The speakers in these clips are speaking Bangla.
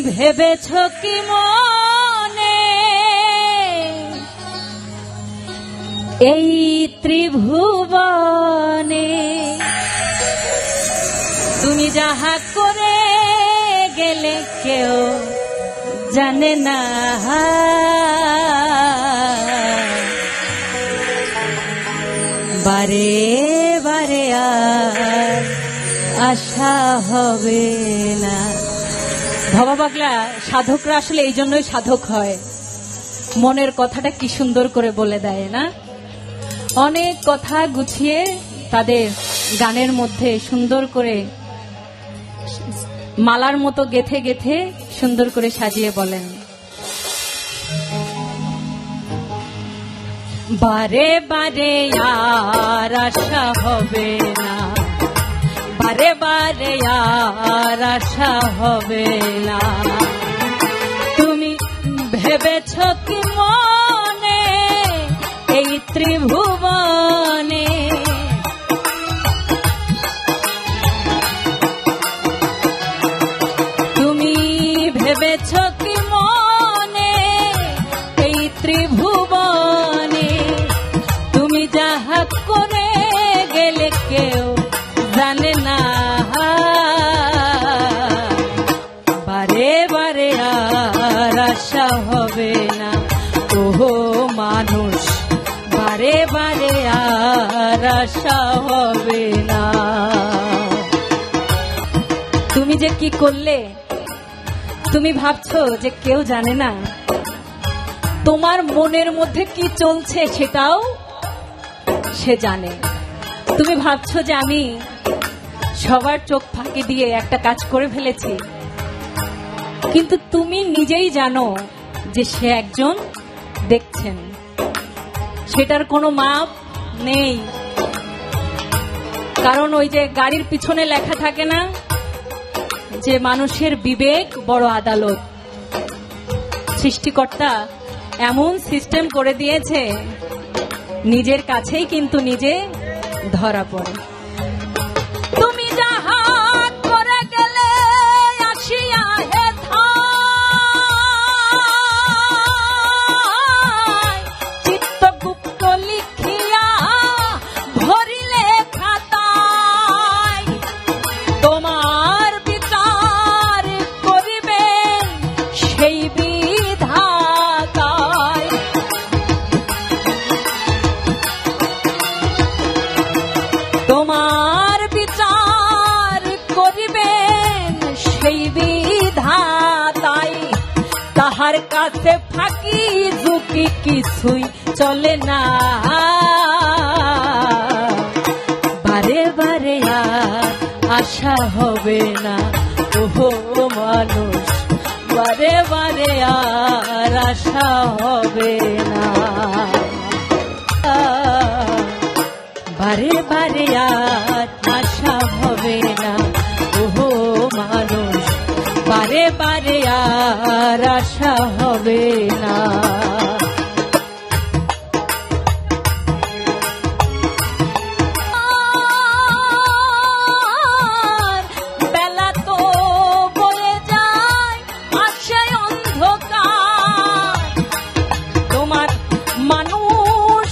ভেবেছ কি মনে এই ত্রিভুবনে তুমি যাহা করে গেলে কেউ জানে না, বারে বারে আর আশা হবে না। ভবা পাগলা সাধকরা আসলে এই জন্যই সাধক হয়, মনের কথাটা কি সুন্দর করে বলে দেয় না। অনেক কথা গুছিয়ে তাদের গানের মধ্যে সুন্দর করে মালার মতো গেথে গেথে সুন্দর করে সাজিয়ে বলেন, বারে বারে আর আশা হবে না, বারে বারে আর আশা হবে না। তুমি ভেবেছ কি মনে এই ত্রিভুবনে তুমি ভেবেছ কি মনে এই ত্রিভুবনে তুমি যাহা করে গেলে কেউ জানে না, বারে বারে আর আশা হবে না। ওহো মানুষ বারে বারে আর আশা হবে না। তুমি যে কি করলে তুমি ভাবছো যে কেউ জানে না, তোমার মনের মধ্যে কি চলছে সেটাও সে জানে। তুমি ভাবছো যে আমি সবার চোখ ফাঁকি দিয়ে একটা কাজ করে ফেলেছি, কিন্তু তুমি নিজেই জানো যে সে একজন দেখছেন, সেটার কোনো মাপ নেই। কারণ ওই যে গাড়ির পিছনে লেখা থাকে না যে মানুষের বিবেক বড় আদালত, সৃষ্টিকর্তা এমন সিস্টেম করে দিয়েছে নিজের কাছেই কিন্তু নিজে ধরা পড়ে। তুমি যাহা করে গেলে আসিয়া হে চিত্তগুপ্ত লিখিয়া ভরিলে খাতায়, তোমার বিচার করিবেন সেই বিধাতায়। তোমার বিচার করিবেন সেই বিধাতায়, তাহার কাছে ফাঁকি ঝুঁকি কিছুই চলে না, বারে বারে আর আশা হবে না। ওহো মানুষ বারে বারে আর আশা হবে না, বারে বারে আর আশা হবে না। ওহো মানুষ বারে বারে আর আশা হবে না। বেলা তো বয়ে যায় আসে অন্ধকার, তোমার মানুষ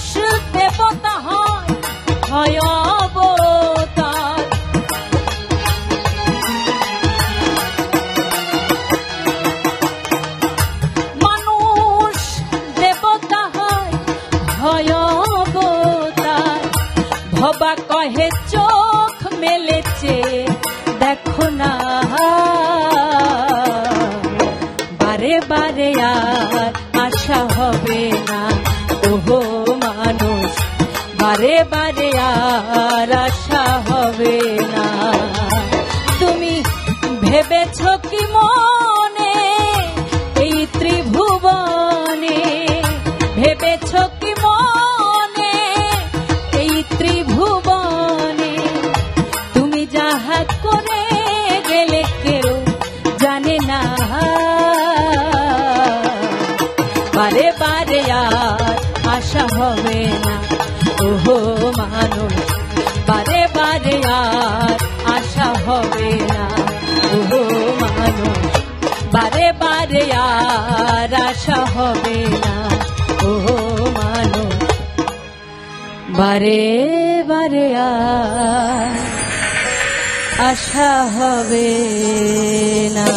দেবতা হয় হয় অবতার। মানুষ দেবতা হয় হয় অবতার, ভবা কহে চোখ মেলেছে দেখো না, বারে বারে আর আশা হবে না। ওহো মানুষ বারে বারে আর আশা হবে না। তুমি ভেবেছ কি মনে এই ত্রিভুবনে, ভেবেছ কি মনে এই ত্রিভুবনে তুমি যাহা করে গেলে কেউ জানে না, বারে বারে আর আশা হবে না। ওহো মানুষ বারে বারে আর আশা হবে না। ওহো মানুষ বারে বারে আর আশা হবে না ও মানুষ, বারে বারে আর আশা হবে না।